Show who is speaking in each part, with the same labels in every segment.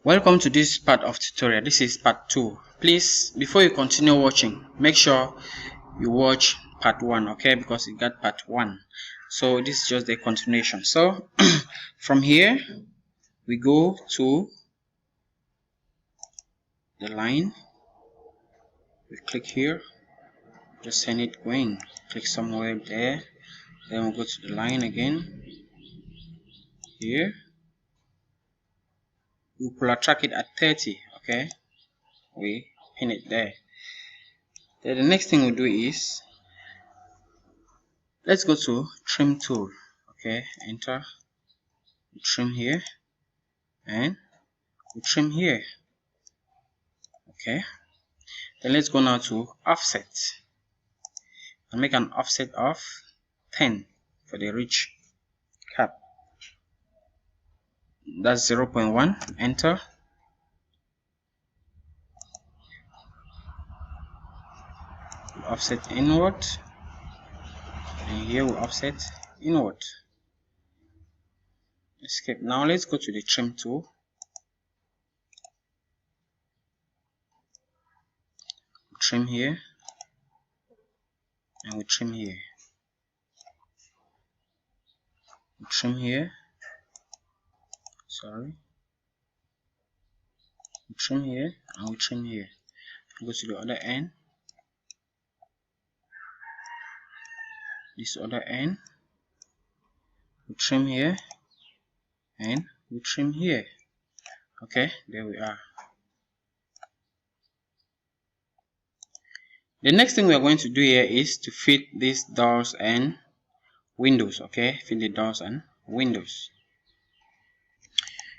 Speaker 1: Welcome to this part of tutorial. This is part 2. Please, before you continue watching, make sure you watch part 1, okay, because it got part 1. So this is just the continuation. So from here we go to the line, we click here, just send it going, click somewhere there, then we'll go to the line again here. We will track it at 30, okay, we pin it there. Then the next thing we'll do is, let's go to trim tool, okay, enter, we trim here and we trim here, okay. Then let's go now to offset and make an offset of 10 for the ridge cap. That's 0.1. Enter. Offset inward, and here we offset inward. Escape. Now let's go to the trim tool. We trim here and we trim here. We trim here. Sorry. We trim here and we trim here. Go to the other end. This other end. We trim here and we trim here. Okay, there we are. The next thing we are going to do here is to fit these doors and windows. Okay, fit the doors and windows.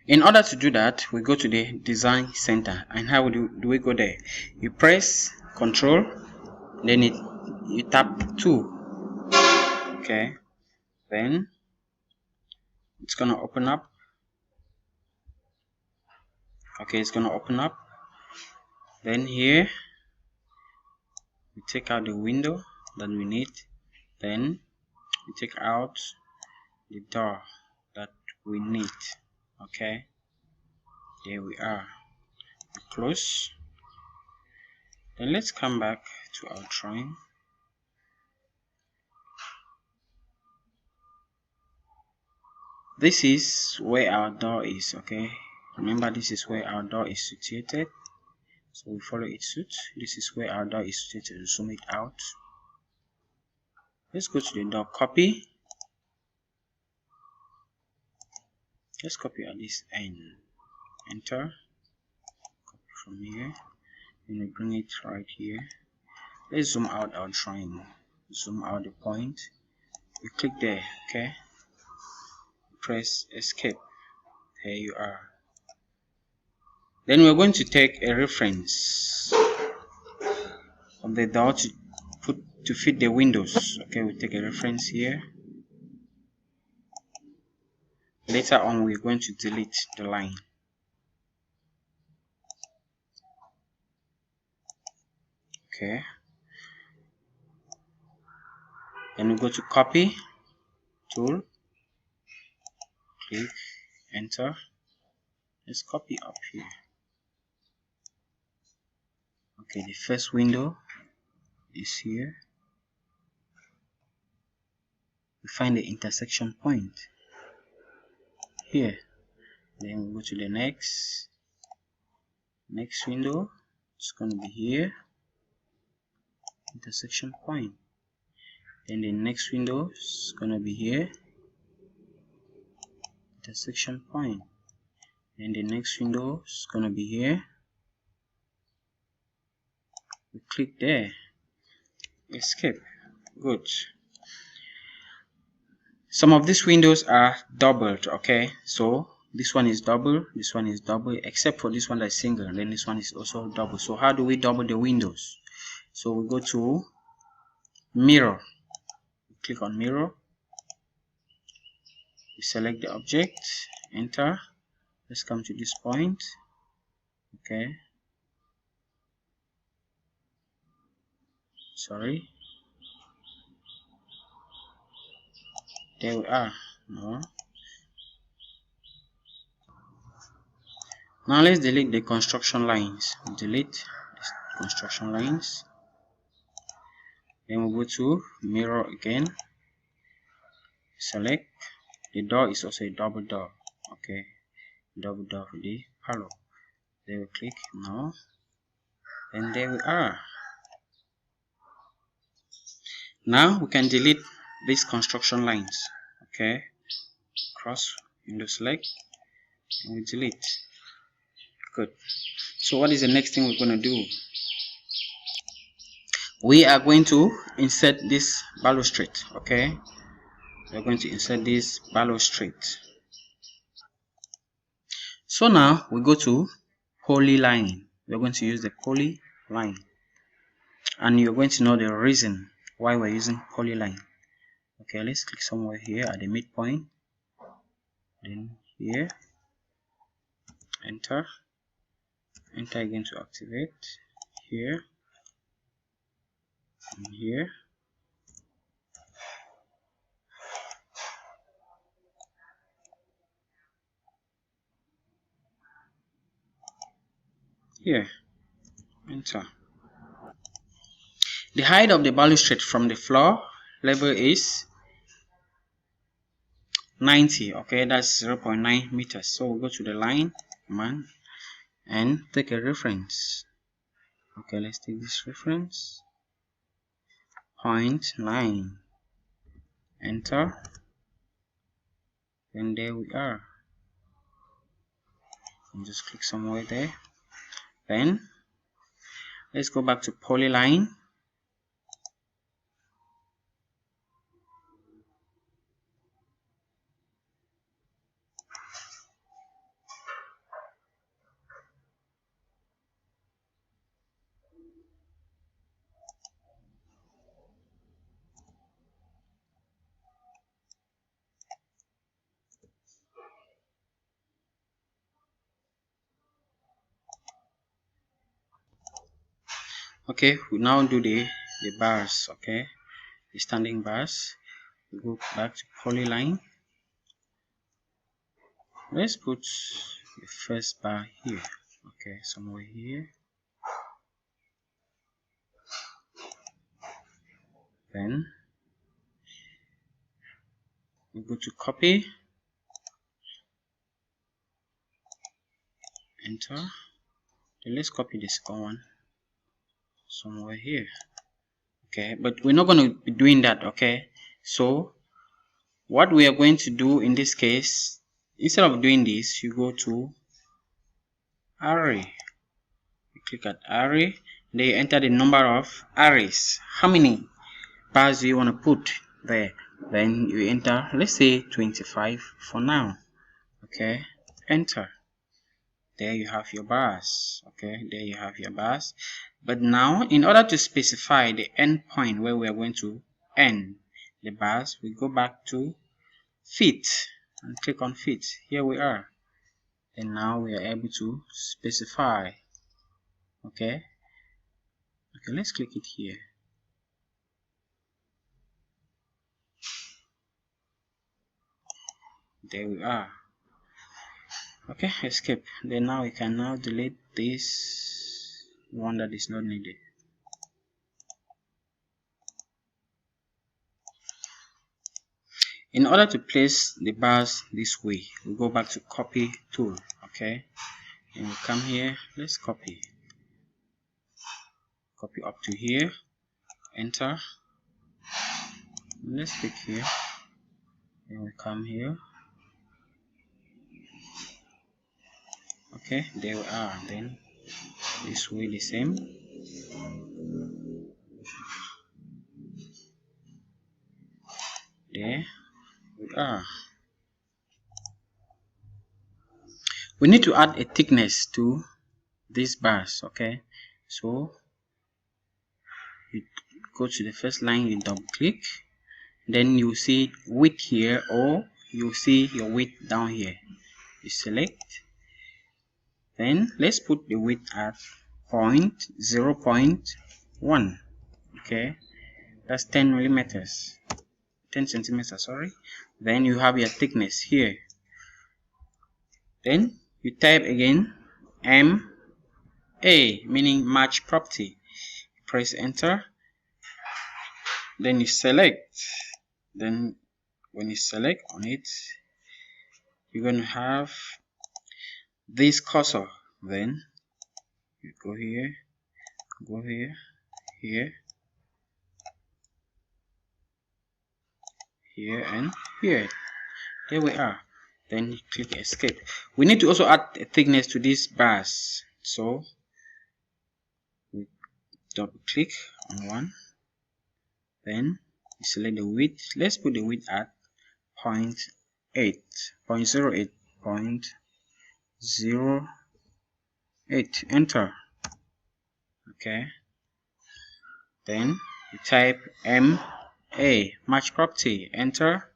Speaker 1: In order to do that, we go to the design center. And how do we go there? You press Control, then you tap 2. Okay, then it's gonna open up. Okay, it's gonna open up. Then here we take out the window that we need. Then we take out the door that we need. Okay, there we are. We close. Then let's come back to our drawing. This is where our door is. Okay, remember, this is where our door is situated, so we follow its suit. This is where our door is situated. Zoom it out. Let's go to the door, copy. Let's copy at this end, enter, copy from here, and we bring it right here. Let's zoom out our drawing, zoom out the point, we click there, okay, press escape, there you are. Then we're going to take a reference of the door to fit the windows. Okay, we take a reference here. Later on, we're going to delete the line. Okay. Then we go to copy tool. Click, enter. Let's copy up here. Okay, the first window is here. We find the intersection point here. Then we go to the next window. It's going to be here, intersection point. Then the next window is going to be here, intersection point. Then the next window is going to be here. We click there, escape. Good. Some of these windows are doubled, okay, so this one is double, this one is double, except for this one that's single. Then this one is also double. So how do we double the windows? So we go to mirror, we click on mirror, we select the object, enter. Let's come to this point. Okay, sorry, there we are. No. Now let's delete the construction lines. Delete the construction lines. Then we'll go to mirror again. Select. The door is also a double door. Okay, double door for the parlor. Then we click now. And there we are. Now we can delete these construction lines. Okay, cross window select and we delete. Good. So what is the next thing we're going to do? We are going to insert this balustrade. Okay, we're going to insert this balustrade. So now we go to polyline. We're going to use the polyline, and you're going to know the reason why we're using polyline. Okay, let's click somewhere here at the midpoint, then here, enter again to activate, here and here. Here, enter. The height of the balustrade from the floor level is 90. Okay, that's 0.9 meters. So we'll go to the line command and take a reference. Okay, let's take this reference, 0.9, enter, and there we are. And just click somewhere there. Then let's go back to polyline. Okay, we now do the bars. Okay, the standing bars. We go back to polyline. Let's put the first bar here. Okay, somewhere here. Then we go to copy, enter. Then let's copy the second one somewhere here. Okay, but we're not going to be doing that. Okay, so what we are going to do in this case, instead of doing this, you go to array. You click at array. Then you enter the number of arrays. How many bars do you want to put there? Then you enter, let's say 25 for now. Okay, enter. There you have your bars. Okay, there you have your bars. But now, in order to specify the end point where we are going to end the bars, we go back to fit and click on fit. Here we are. And now we are able to specify. Okay, let's click it here. There we are. Okay, escape. Then now we can now delete this one that is not needed. In order to place the bars this way, we go back to copy tool. Okay, and we come here. Let's copy up to here, enter. Let's click here, and we come here. Okay, there we are. Then this way the same. There we are. We need to add a thickness to these bars. Okay, so you go to the first line, you double click, then you see width here, or you see your width down here. You select. Then let's put the width at 0.1. Okay, that's 10 millimeters, 10 centimeters, sorry. Then you have your thickness here. Then you type again MA, meaning match property. Press enter, then you select. Then when you select on it, you're going to have this cursor. Then you go here, here, and here. There we are. Then you click escape. We need to also add a thickness to these bars, so we double click on one, then you select the width. Let's put the width at 0.08, enter. Okay, then you type MA, match property, enter,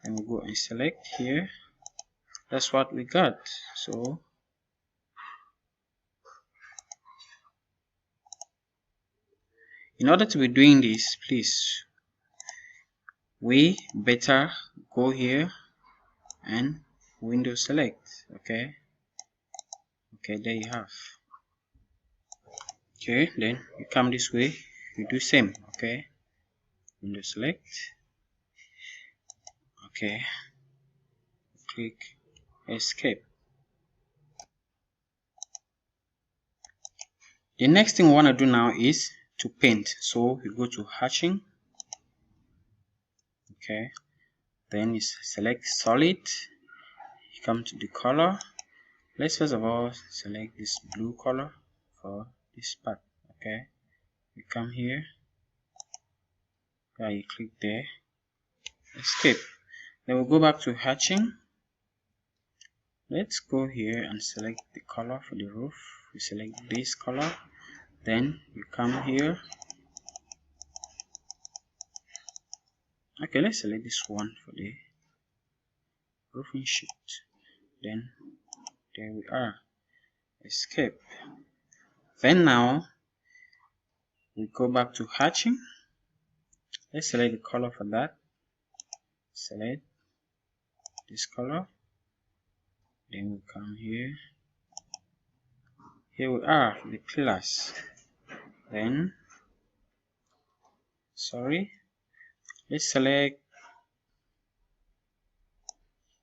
Speaker 1: and we go and select here. That's what we got. So in order to be doing this, please, we better go here and window select. Okay, there you have. Okay, then you come this way, you do same. Okay, window select. Okay, click escape. The next thing we want to do now is to paint. So you go to hatching. Okay, then you select solid. You come to the color. Let's first of all select this blue color for this part. Okay, you come here, you click there, escape. Then we'll go back to hatching. Let's go here and select the color for the roof. We select this color, then you come here. Okay, let's select this one for the roofing sheet. Then there we are, escape. Then now we go back to hatching. Let's select the color for that. Select this color, then we come here. Here we are, the pillars. Then let's select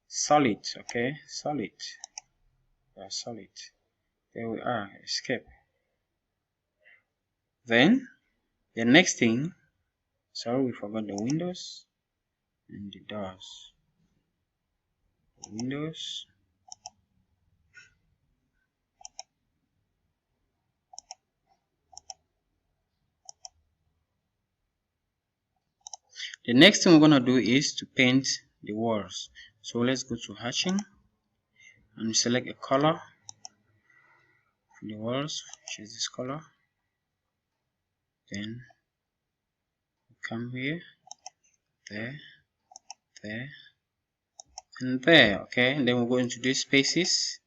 Speaker 1: solid. Okay, solid. Solid. There we are, escape. Then the next thing, we forgot the windows and the doors. Windows, the next thing we're going to do is to paint the walls. So let's go to hatching and select a color for the walls, which is this color. Then come here, there, and there. Okay, and then we'll go into these spaces.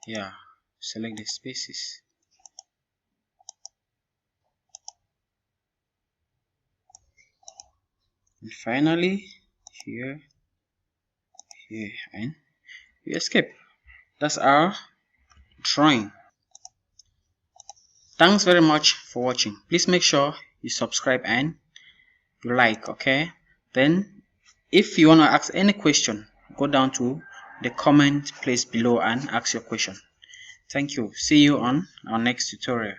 Speaker 1: Yeah, select the spaces. And finally here, and you escape. That's our drawing. Thanks very much for watching. Please make sure you subscribe and you like. Okay, then if you want to ask any question, go down to the comment place below and ask your question. Thank you. See you on our next tutorial.